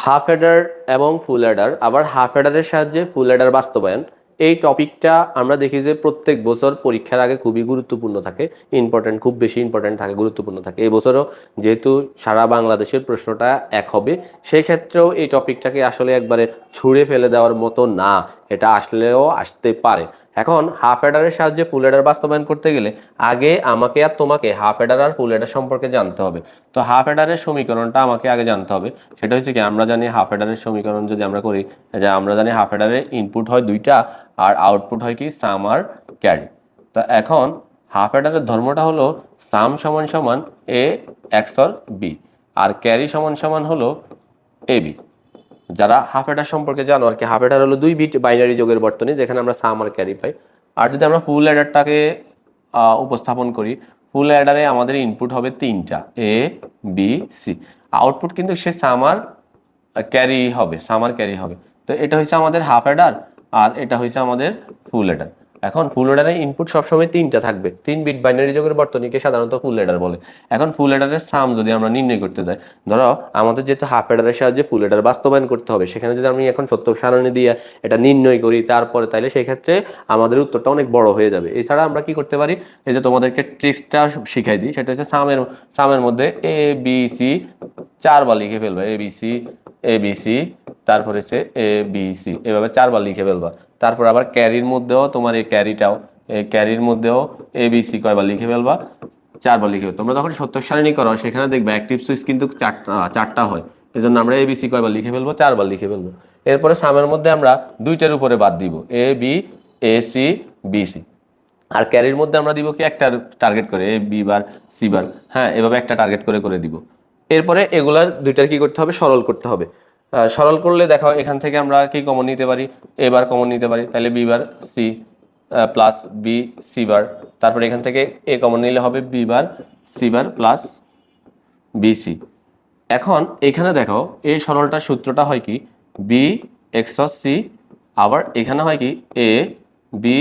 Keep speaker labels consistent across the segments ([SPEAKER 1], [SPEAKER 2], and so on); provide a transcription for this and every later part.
[SPEAKER 1] Half Eder এবং ফুল Eder, আবার half অ্যাডারের সাহায্যে ফুল অ্যাডার বাস্তবায়ন, এই টপিকটা আমরা দেখি যে প্রত্যেক বছর পরীক্ষার আগে খুবই গুরুত্বপূর্ণ থাকে, ইম্পর্টেন্ট, খুব বেশি ইম্পর্টেন্ট থাকে, গুরুত্বপূর্ণ থাকে। এই বছরও যেহেতু সারা বাংলাদেশের প্রশ্নটা এক হবে, সেই ক্ষেত্রেও এই টপিকটাকে আসলে একবারে ছুঁড়ে ফেলে দেওয়ার মতো না, এটা আসলেও আসতে পারে। এখন হাফ অ্যাডারের সাহায্যে ফুল অ্যাডার বাস্তবায়ন করতে গেলে আগে আমাকে আর তোমাকে হাফ অ্যাডার আর ফুল অ্যাডার সম্পর্কে জানতে হবে। তো হাফ অ্যাডারের সমীকরণটা আমাকে আগে জানতে হবে। সেটা হচ্ছে কি, আমরা জানি হাফ অ্যাডারের সমীকরণ যদি আমরা করি, যে আমরা জানি হাফ অ্যাডারের ইনপুট হয় দুইটা আর আউটপুট হয় কি সাম আর ক্যারি। তো এখন হাফ অ্যাডারের ধর্মটা হলো সাম সমান সমান এ এক্সর বি আর ক্যারি সমান সমান হলো এ বি। যারা হাফ অ্যাডার সম্পর্কে জানো আর কি, হাফ অ্যাডার হলো 2 বিট বাইনারি যোগের বর্তনী যেখানে আমরা সাম আর ক্যারি পাই। আর যদি আমরা ফুল অ্যাডারটাকে উপস্থাপন করি, ফুল অ্যাডারে আমাদের ইনপুট হবে তিনটা, এ বি সি। আউটপুট কিন্তু সে সাম আর ক্যারি হবে, সাম আর ক্যারি হবে। তো এটা হচ্ছে আমাদের হাফ অ্যাডার আর এটা হচ্ছে আমাদের ফুল অ্যাডার। এখন ফুল অ্যাডারের ইনপুট সবসময় তিনটা থাকবে, 3 বিট বাইনারি যোগের বর্তনীকে সাধারণত ফুল অ্যাডার বলে। এখন ফুল অ্যাডারের সাম যদি আমরা নির্ণয় করতে যাই, ধরো আমাদের যেহেতু হাফ অ্যাডারের সাহায্যে ফুল অ্যাডার বাস্তবায়ন করতে হবে, সেখানে যদি আমি এখন সত্য সারণী দিয়ে এটা নির্ণয় করি তারপরে, তাইলে সেই ক্ষেত্রে আমাদের উত্তরটা অনেক বড় হয়ে যাবে। এছাড়া আমরা কি করতে পারি, এই যে তোমাদেরকে ট্রিক্সটা শিখাই দিই, সেটা হচ্ছে সামের মধ্যে এ বি সি 4 বার লিখে ফেলবা, A B C A B C, তারপরে হচ্ছে এ বি সি, এভাবে 4 বার লিখে ফেলবা। তারপর আবার ক্যারির মধ্যেও তোমার এই ক্যারিটাও, এই ক্যারির মধ্যেও এ বি সি কয়বার লিখে ফেলবা, 4 বার লিখে ফেলবা। তোমরা যখন সত্য সারণী করো সেখানে দেখবে অ্যাক্টিভ সুইচ কিন্তু চারটা হয়, এই জন্য আমরা এ বি সি কয়বার লিখে ফেলবো, 4 বার লিখে ফেলবো। এরপরে সামের মধ্যে আমরা দুইটার উপরে বাদ দিব, A B A C B C. আর ক্যারির মধ্যে আমরা দিব কি একটা টার্গেট করে, এ বি বার সি বার, হ্যাঁ এভাবে একটা টার্গেট করে করে দিব। এরপরে এগুলার দুইটার কি করতে হবে, সরল করতে হবে। সরল করলে দেখো এখান থেকে আমরা কি কমন নিতে পারি, এ বার কমন নিতে পারি, তাহলে B bar C plus B C bar. তারপরে এখান থেকে এ কমন নিলে হবে B bar C bar plus B C. এখন এখানে দেখো এই সরলটার সূত্রটা হয় কি, বি এক্স সি, আবার এখানে হয় কি এ বি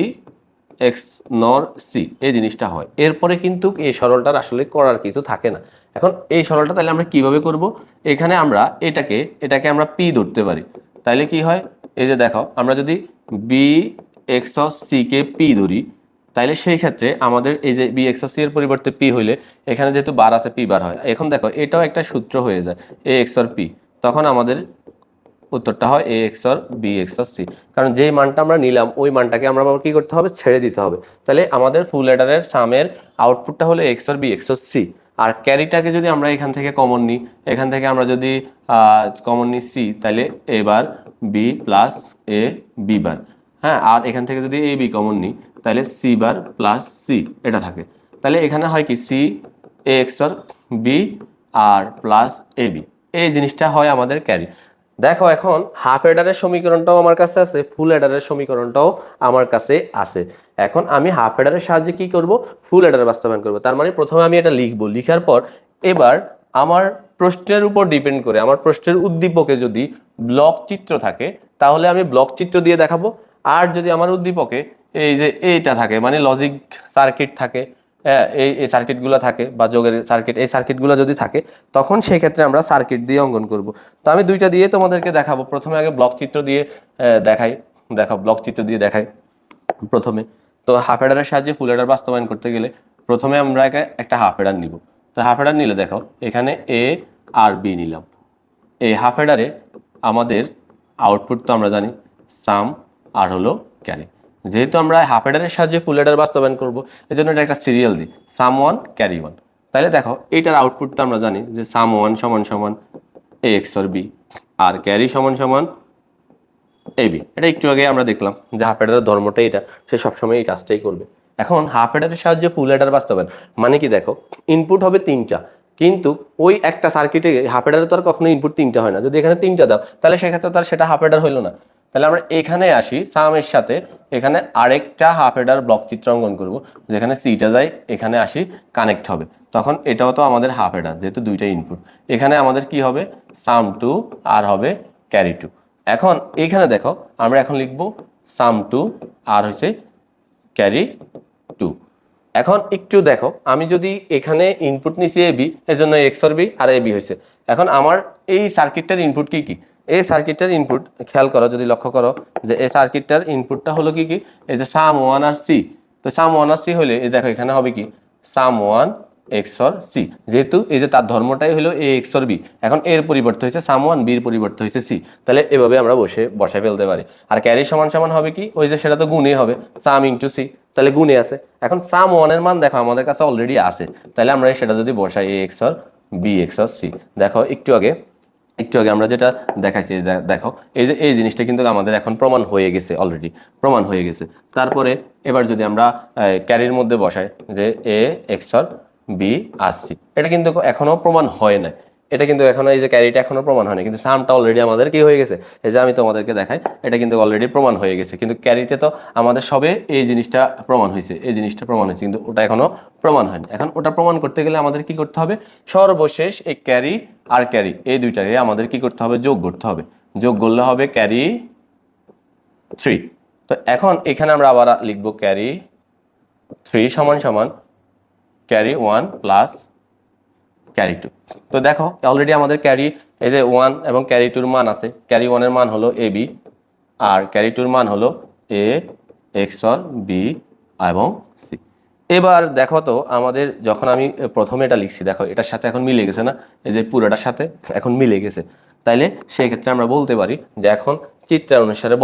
[SPEAKER 1] এক্স নর সি, এই জিনিসটা হয়। এরপরে কিন্তু এই সরলটার আসলে করার কিছু থাকে না। এখন এই সরলটা তাহলে আমরা কিভাবে করব, এখানে আমরা এটাকে আমরা পি ধরতে পারি। তাইলে কি হয়, এই যে দেখো আমরা যদি বি এক্স সি কে পি ধরি, তাইলে সেই ক্ষেত্রে আমাদের এই যে বি এক্স সি এর পরিবর্তে পি হইলে এখানে যেহেতু বার আছে পি বার হয়। এখন দেখো এটাও একটা সূত্র হয়ে যায়, এ এক্স অর পি, তখন আমাদের উত্তরটা হয় A x or B X or C. কারণ যেই মানটা আমরা নিলাম ওই মানটাকে আমরা আবার কি করতে হবে, ছেড়ে দিতে হবে। তাহলে আমাদের ফুল অ্যাডারের সামের আউটপুটটা হলো X or B X or C. আর ক্যারিটাকে যদি আমরা এখান থেকে কমন নিই, এখান থেকে আমরা যদি কমন নিই সি, তাহলে এ বার বি প্লাস এ বি বার, হ্যাঁ। আর এখান থেকে যদি এ বি কমন নিই, তাহলে সি বার প্লাস সি এটা থাকে। তাহলে এখানে হয় কি C A x or B আর প্লাস এ বি, এই জিনিসটা হয় আমাদের ক্যারি। দেখো এখন হাফ অ্যাডারের সমীকরণটাও আমার কাছে আছে, ফুল অ্যাডারের সমীকরণটাও আমার কাছে আছে। এখন আমি হাফ অ্যাডারের সাহায্যে কি করব, ফুল অ্যাডার বাস্তবায়ন করব। তার মানে প্রথমে আমি এটা লিখবো, লিখার পর এবার আমার প্রশ্নের উপর ডিপেন্ড করে, আমার প্রশ্নের উদ্দীপকে যদি ব্লক চিত্র থাকে তাহলে আমি ব্লক চিত্র দিয়ে দেখাবো। আর যদি আমার উদ্দীপকে এই যে এইটা থাকে, মানে লজিক সার্কিট থাকে, এই সার্কিটগুলো থাকে বা যোগের সার্কিট, এই সার্কিটগুলো যদি থাকে তখন সেই ক্ষেত্রে আমরা সার্কিট দিয়ে অঙ্কন করব। তো আমি দুইটা দিয়ে তোমাদেরকে দেখাবো। প্রথমে আগে ব্লক চিত্র দিয়ে দেখাই, দেখো ব্লক চিত্র দিয়ে দেখাই প্রথমে। তো হাফ অ্যাডারের সাহায্যে ফুল অ্যাডার বাস্তবায়ন করতে গেলে প্রথমে আমরা একটা হাফ অ্যাডার নিব। তো হাফ অ্যাডার নিলে দেখো এখানে এ আর বি নিলাম। এই হাফ অ্যাডারে আমাদের আউটপুট তো আমরা জানি সাম আর হলো ক্যারি। যেহেতু আমরা হাফ অ্যাডারের সাহায্যে ফুল অ্যাডার বাস্তবায়ন করবো, এই জন্য এটা একটা সিরিয়াল দিই, সাম ওয়ান ক্যারি ওয়ান। তাহলে দেখো এইটার আউটপুট তো আমরা জানি যে সাম ওয়ান সমান সমান এ এক্স অর বি আর ক্যারি সমান সমান এ বি। এটা একটু আগে আমরা দেখলাম যে হাফ অ্যাডারের ধর্মটা এটা, সে সবসময় এই কাজটাই করবে। এখন হাফ অ্যাডারের সাহায্যে ফুল অ্যাডার বাস্তবায়ন মানে কি, দেখো ইনপুট হবে তিনটা, কিন্তু ওই একটা সার্কিটে হাফ অ্যাডারে তো আর কখনো ইনপুট তিনটা হয় না। যদি এখানে তিনটা দাও তাহলে সেক্ষেত্রে তার সেটা হাফ অ্যাডার হইলো না। তাহলে আমরা এখানে আসি সামের সাথে, এখানে আরেকটা হাফ অ্যাডার ব্লক চিত্র অঙ্কন করবো, যেখানে সিটা যায় এখানে আসি কানেক্ট হবে। তখন এটাও তো আমাদের হাফ অ্যাডার, যেহেতু দুইটা ইনপুট। এখানে আমাদের কি হবে, সাম টু আর হবে ক্যারি টু। এখন এইখানে দেখো আমরা এখন লিখবো সাম টু আর হচ্ছে ক্যারি টু। এখন একটু দেখো, আমি যদি এখানে ইনপুট নিছি এ বি, এই জন্য এক্স অর বি আর এ বি হয়েছে। এখন আমার এই সার্কিটটার ইনপুট কি কি, এই সার্কিটটার ইনপুট খেয়াল করো, যদি লক্ষ্য করো যে এই সার্কিটটার ইনপুটটা হলো কি কি, এই যে সাম ওয়ান আর সি। তো সাম ওয়ান আর সি হলে এই দেখো এখানে হবে কি সাম ওয়ান এক্সর সি, যেহেতু এই যে তার ধর্মটাই হলো এ এক্সর বি, এখন এর পরিবর্তে হয়েছে সাম ওয়ান, বির পরিবর্তে হয়েছে সি, তাহলে এভাবে আমরা বসায় ফেলতে পারি। আর ক্যারি সমান সমান হবে কি, ওই যে সেটা তো গুণে হবে, সাম ইন্টু সি, তাহলে গুণে আছে। এখন সাম ওয়ানের মান দেখো আমাদের কাছে অলরেডি আছে, তাহলে আমরা সেটা যদি বসাই এ এক্সর বি এক্সর সি, দেখো একটু আগে আমরা যেটা দেখাইছি, দেখো এই যে এই জিনিসটা কিন্তু আমাদের এখন প্রমাণ হয়ে গেছে, অলরেডি প্রমাণ হয়ে গেছে। তারপরে এবার যদি আমরা ক্যারির মধ্যে বসাই যে এ এক্সর বি আর সি, এটা কিন্তু এখনো প্রমাণ হয় না, এটা কিন্তু এখনো এই যে ক্যারিটা এখনো প্রমাণ হয়নি, কিন্তু সামটা অলরেডি আমাদের কি হয়ে গেছে, এই যে আমি তোমাদেরকে দেখাই এটা কিন্তু অলরেডি প্রমাণ হয়ে গেছে। কিন্তু ক্যারিতে তো আমাদের সবে এই জিনিসটা প্রমাণ হয়েছে, এই জিনিসটা প্রমাণ হয়েছে, কিন্তু ওটা এখনো প্রমাণ হয়নি। এখন ওটা প্রমাণ করতে গেলে আমাদের কি করতে হবে, সর্বশেষ এই ক্যারি আর ক্যারি এই দুইটাকে আমাদের কি করতে হবে, যোগ করতে হবে। যোগ করলে হবে ক্যারি 3। তো এখন এখানে আমরা আবার লিখবো ক্যারি 3 সমান সমান ক্যারি 1 প্লাস ক্যারি 2। তো দেখো অলরেডি আমাদের ক্যারি এই যে 1 এবং ক্যারি 2 এর মান আছে, ক্যারি 1 এর মান হলো এ বি আর ক্যারি 2 এর মান হলো এ এক্সর বি এবং সি। এবার দেখো তো আমাদের যখন আমি প্রথমে এটা লিখছি, দেখো এটার সাথে এখন মিলে গেছে না, এই যে পুরোটার সাথে এখন মিলে গেছে। তাইলে সেই ক্ষেত্রে আমরা বলতে পারি যে এখন চিত্রানুসারে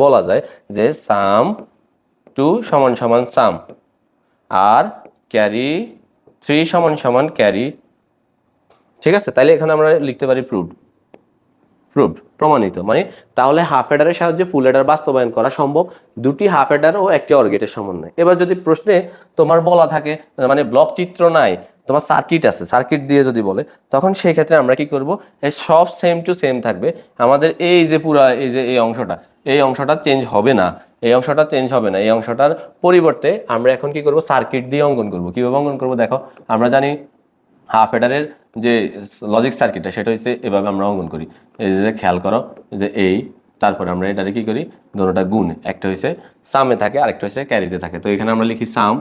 [SPEAKER 1] বলা যায় যে সাম 2 সমান সমান সাম, আর ক্যারি 3 সমান সমান ক্যারি। ঠিক আছে, তাইলে এখানে আমরা লিখতে পারি প্রুভড, প্রমাণিত। মানে তাহলে হাফ অ্যাডারের সাহায্যে ফুল অ্যাডার বাস্তবায়ন করা সম্ভব, দুটি হাফ অ্যাডার ও একটি অর গেটের সমন্বয়ে। এবার যদি প্রশ্নে তোমার বলা থাকে মানে ব্লক চিত্র নাই, তোমার সার্কিট আছে, সার্কিট দিয়ে যদি বলে, তখন সেই ক্ষেত্রে আমরা কি করব, এই সব সেম টু সেম থাকবে। আমাদের এই যে পুরা এই যে এই অংশটা চেঞ্জ হবে না, এই অংশটার পরিবর্তে আমরা এখন কি করব, সার্কিট দিয়ে অঙ্কন করব। কিভাবে অঙ্কন করব দেখো, আমরা জানি হাফ অ্যাডারের যে লজিক সার্কিটটা সেটা হচ্ছে এভাবে আমরা অঙ্কন করি। এই যে খেয়াল করো যে এই, তারপরে আমরা এটারে কি করি, দুটোটা গুণ, একটা হচ্ছে সামে থাকে আরেকটা হচ্ছে ক্যারিতে থাকে। তো এখানে আমরা লিখি সাম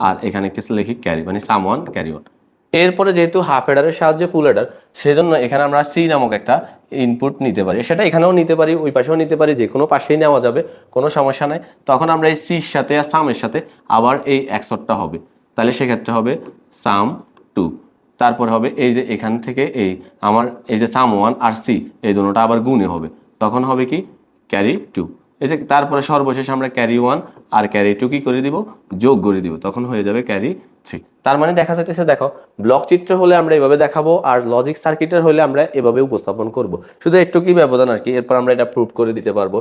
[SPEAKER 1] আর এখানে কিছু লিখি ক্যারি, মানে সাম ওয়ান ক্যারি ওয়ান। এরপরে যেহেতু হাফ অ্যাডারের সাহায্যে ফুল অ্যাডার, সেজন্য এখানে আমরা সি নামক একটা ইনপুট নিতে পারি, সেটা এখানেও নিতে পারি, ওই পাশেও নিতে পারি, যে কোনো পাশেই নেওয়া যাবে, কোনো সমস্যা নাই। তখন আমরা এই সির সাথে আর সামের সাথে আবার এই একশোটা হবে, তাহলে সেক্ষেত্রে হবে সাম 2। তারপর হবে এই যে এখান থেকে এই আমার এই যে সাম ওয়ান আর সি এই দুটোটা আবার গুণে হবে, তখন হবে কি ক্যারি 2। এই যে তারপরে সর্বশেষ আমরা ক্যারি 1 আর ক্যারি 2 কি করে দিব, যোগ করে দিব, তখন হয়ে যাবে ক্যারি 3। তার মানে দেখা যাচ্ছে, দেখো ব্লক চিত্র হলে আমরা এভাবে দেখাবো, আর লজিক সার্কিটের হলে আমরা এভাবে উপস্থাপন করব, শুধু একটু কি ব্যবধান আর কি, এরপর আমরা এটা প্রুভ করে দিতে পারবো।